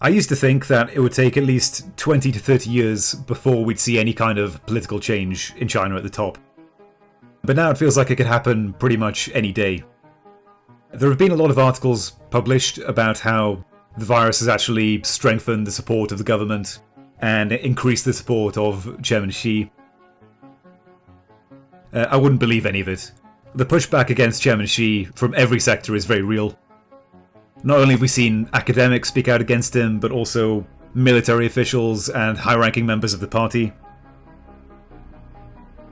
I used to think that it would take at least 20 to 30 years before we'd see any kind of political change in China at the top. But now it feels like it could happen pretty much any day. There have been a lot of articles published about how the virus has actually strengthened the support of the government and increased the support of Chairman Xi. I wouldn't believe any of it. The pushback against Chairman Xi from every sector is very real. Not only have we seen academics speak out against him, but also military officials and high-ranking members of the party.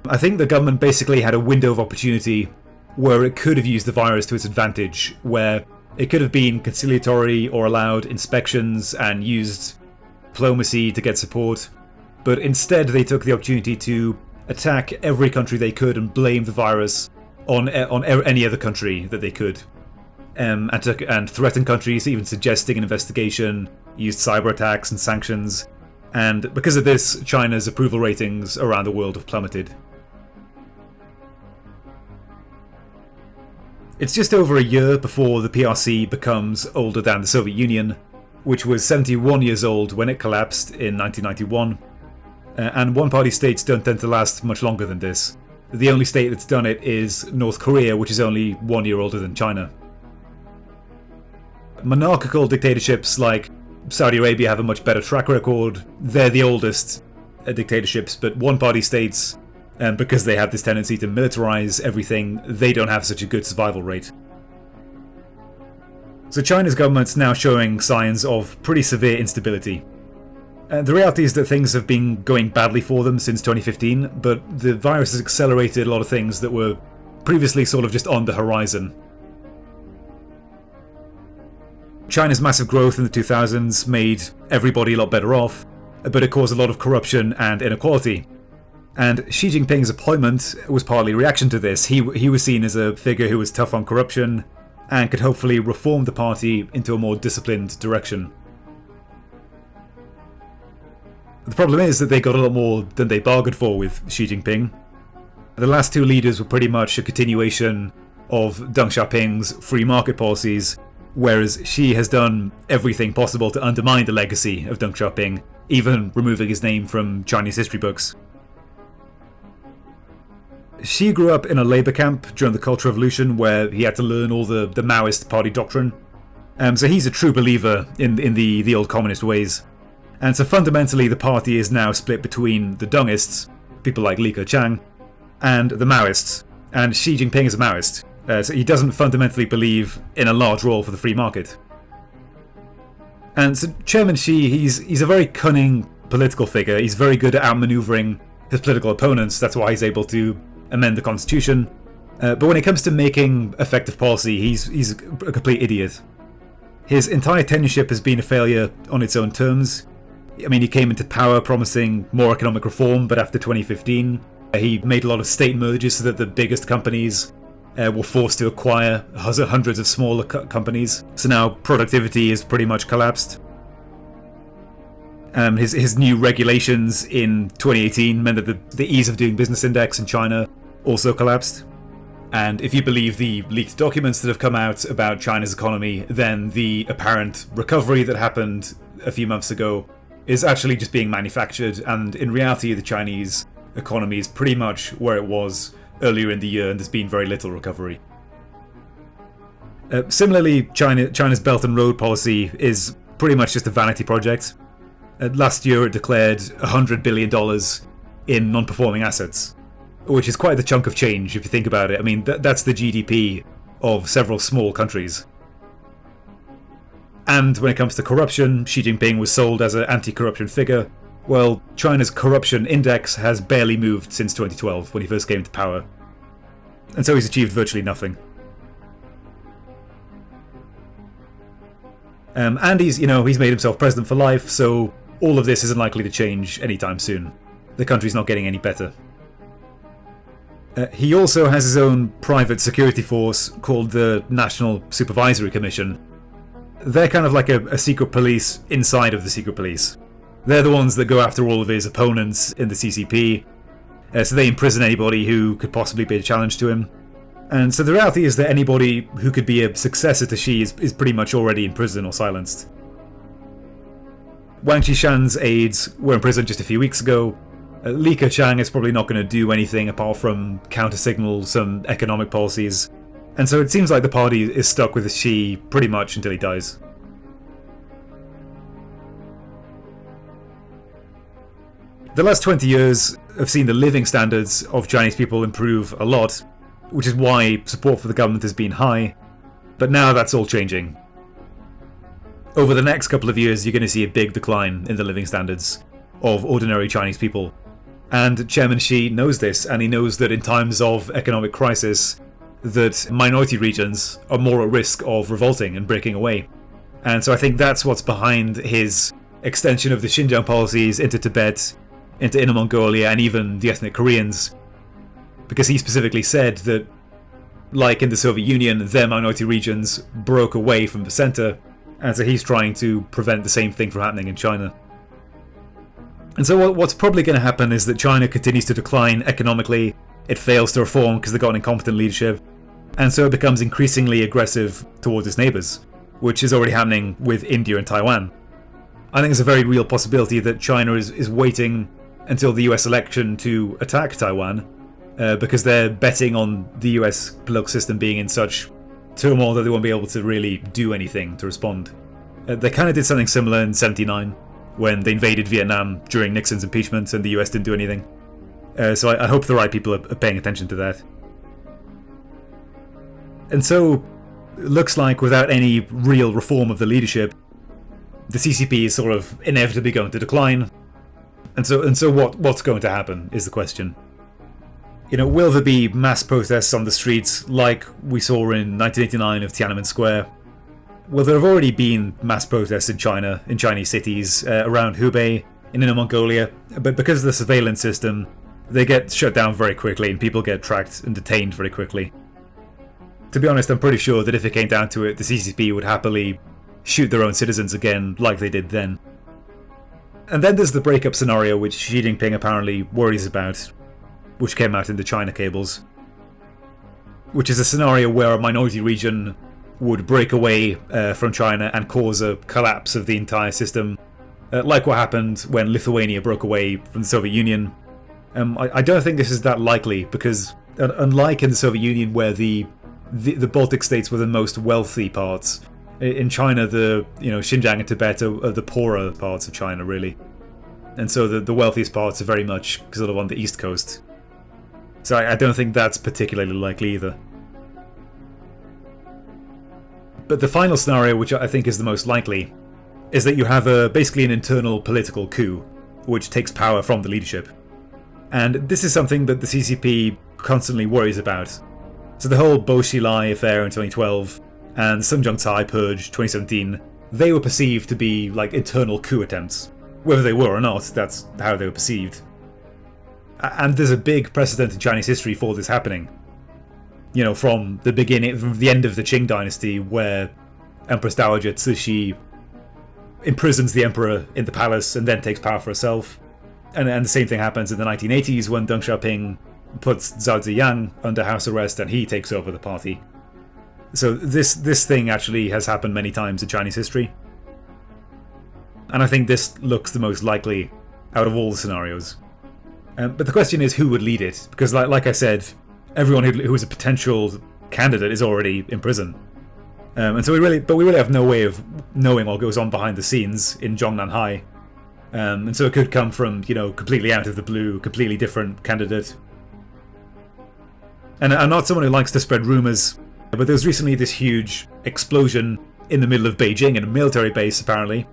I think the government basically had a window of opportunity where it could have used the virus to its advantage, where it could have been conciliatory or allowed inspections and used diplomacy to get support, but instead they took the opportunity to attack every country they could and blame the virus on any other country that they could. And threaten countries, even suggesting an investigation, used cyber attacks and sanctions, and because of this, China's approval ratings around the world have plummeted. It's just over a year before the PRC becomes older than the Soviet Union, which was 71 years old when it collapsed in 1991, and one-party states don't tend to last much longer than this. The only state that's done it is North Korea, which is only 1 year older than China. Monarchical dictatorships like Saudi Arabia have a much better track record. They're the oldest dictatorships, but one-party states, because they have this tendency to militarize everything, they don't have such a good survival rate. So China's government's now showing signs of pretty severe instability. The reality is that things have been going badly for them since 2015, but the virus has accelerated a lot of things that were previously sort of just on the horizon. China's massive growth in the 2000s made everybody a lot better off, but it caused a lot of corruption and inequality. And Xi Jinping's appointment was partly a reaction to this. He was seen as a figure who was tough on corruption and could hopefully reform the party into a more disciplined direction. The problem is that they got a lot more than they bargained for with Xi Jinping. The last two leaders were pretty much a continuation of Deng Xiaoping's free market policies, whereas Xi has done everything possible to undermine the legacy of Deng Xiaoping, even removing his name from Chinese history books. Xi grew up in a labour camp during the Cultural Revolution where he had to learn all the Maoist party doctrine. So he's a true believer in the old communist ways. And so fundamentally the party is now split between the Dengists, people like Li Keqiang, and the Maoists. And Xi Jinping is a Maoist. So he doesn't fundamentally believe in a large role for the free market. And so Chairman Xi, he's a very cunning political figure. He's very good at outmaneuvering his political opponents. That's why he's able to amend the constitution. But when it comes to making effective policy, he's a complete idiot. His entire tenureship has been a failure on its own terms. I mean, he came into power promising more economic reform, but after 2015, he made a lot of state mergers so that the biggest companies were forced to acquire hundreds of smaller companies. So now productivity is pretty much collapsed. His new regulations in 2018 meant that the ease of doing business index in China also collapsed. And if you believe the leaked documents that have come out about China's economy, then the apparent recovery that happened a few months ago is actually just being manufactured, and in reality the Chinese economy is pretty much where it was earlier in the year, and there's been very little recovery. Similarly, China's Belt and Road policy is pretty much just a vanity project. Last year it declared $100 billion in non-performing assets, which is quite the chunk of change if you think about it. I mean, that's the GDP of several small countries. And when it comes to corruption, Xi Jinping was sold as an anti-corruption figure. Well, China's corruption index has barely moved since 2012, when he first came to power. And so he's achieved virtually nothing. And he's made himself president for life, so all of this isn't likely to change anytime soon. The country's not getting any better. He also has his own private security force called the National Supervisory Commission. They're kind of like a secret police inside of the secret police. They're the ones that go after all of his opponents in the CCP, so they imprison anybody who could possibly be a challenge to him. And so the reality is that anybody who could be a successor to Xi is pretty much already in prison or silenced. Wang Qishan's aides were in prison just a few weeks ago. Li Keqiang is probably not going to do anything apart from counter-signal some economic policies. And so it seems like the party is stuck with Xi pretty much until he dies. The last 20 years have seen the living standards of Chinese people improve a lot, which is why support for the government has been high, but now that's all changing. Over the next couple of years, you're going to see a big decline in the living standards of ordinary Chinese people. And Chairman Xi knows this, and he knows that in times of economic crisis, that minority regions are more at risk of revolting and breaking away. And so I think that's what's behind his extension of the Xinjiang policies into Tibet, into Inner Mongolia, and even the ethnic Koreans. Because he specifically said that, like in the Soviet Union, their minority regions broke away from the center, and so he's trying to prevent the same thing from happening in China. And so what's probably going to happen is that China continues to decline economically, it fails to reform because they've got incompetent leadership, and so it becomes increasingly aggressive towards its neighbours, which is already happening with India and Taiwan. I think there's a very real possibility that China is waiting until the US election to attack Taiwan, because they're betting on the US political system being in such turmoil that they won't be able to really do anything to respond. They kind of did something similar in '79, when they invaded Vietnam during Nixon's impeachment and the US didn't do anything. So I hope the right people are paying attention to that. And so, it looks like without any real reform of the leadership, the CCP is sort of inevitably going to decline. And so what's going to happen is the question. Will there be mass protests on the streets like we saw in 1989 of Tiananmen Square? Well, there have already been mass protests in China, in Chinese cities, around Hubei, in Inner Mongolia, but because of the surveillance system, they get shut down very quickly and people get tracked and detained very quickly. To be honest, I'm pretty sure that if it came down to it, the CCP would happily shoot their own citizens again like they did then. And then there's the breakup scenario which Xi Jinping apparently worries about, which came out in the China cables, which is a scenario where a minority region would break away from China and cause a collapse of the entire system, like what happened when Lithuania broke away from the Soviet Union. I don't think this is that likely, because unlike in the Soviet Union where the Baltic states were the most wealthy parts, in China the Xinjiang and Tibet are the poorer parts of China really, and so the wealthiest parts are very much sort of on the east coast. So I don't think that's particularly likely either. But the final scenario, which I think is the most likely, is that you have basically an internal political coup, which takes power from the leadership. And this is something that the CCP constantly worries about. So the whole Bo Xilai affair in 2012 and Sun Jung-tai purge 2017, they were perceived to be like internal coup attempts. Whether they were or not, that's how they were perceived. And there's a big precedent in Chinese history for this happening. From the beginning, from the end of the Qing dynasty, where Empress Dowager Cixi imprisons the emperor in the palace and then takes power for herself. And the same thing happens in the 1980s when Deng Xiaoping puts Zhao Ziyang under house arrest and he takes over the party. So this thing actually has happened many times in Chinese history. And I think this looks the most likely out of all the scenarios. But the question is who would lead it, because like I said, everyone who is a potential candidate is already in prison. And so we really have no way of knowing what goes on behind the scenes in Zhongnanhai. And so it could come from, completely out of the blue, completely different candidate. And I'm not someone who likes to spread rumours, but there was recently this huge explosion in the middle of Beijing in a military base, apparently.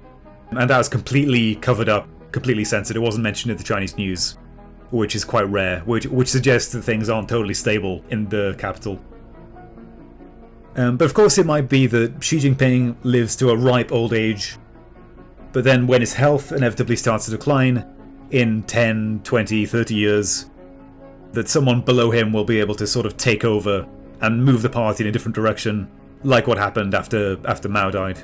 And that was completely covered up, completely censored. It wasn't mentioned in the Chinese news, which is quite rare, which suggests that things aren't totally stable in the capital. But of course it might be that Xi Jinping lives to a ripe old age, but then when his health inevitably starts to decline in 10, 20, 30 years, that someone below him will be able to sort of take over and move the party in a different direction, like what happened after Mao died.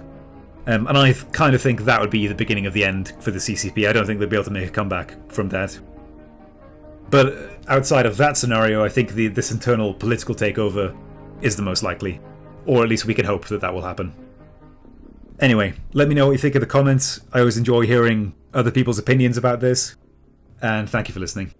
And I kind of think that would be the beginning of the end for the CCP. I don't think they'll be able to make a comeback from that. But outside of that scenario, I think this internal political takeover is the most likely. Or at least we can hope that will happen. Anyway, let me know what you think in the comments. I always enjoy hearing other people's opinions about this. And thank you for listening.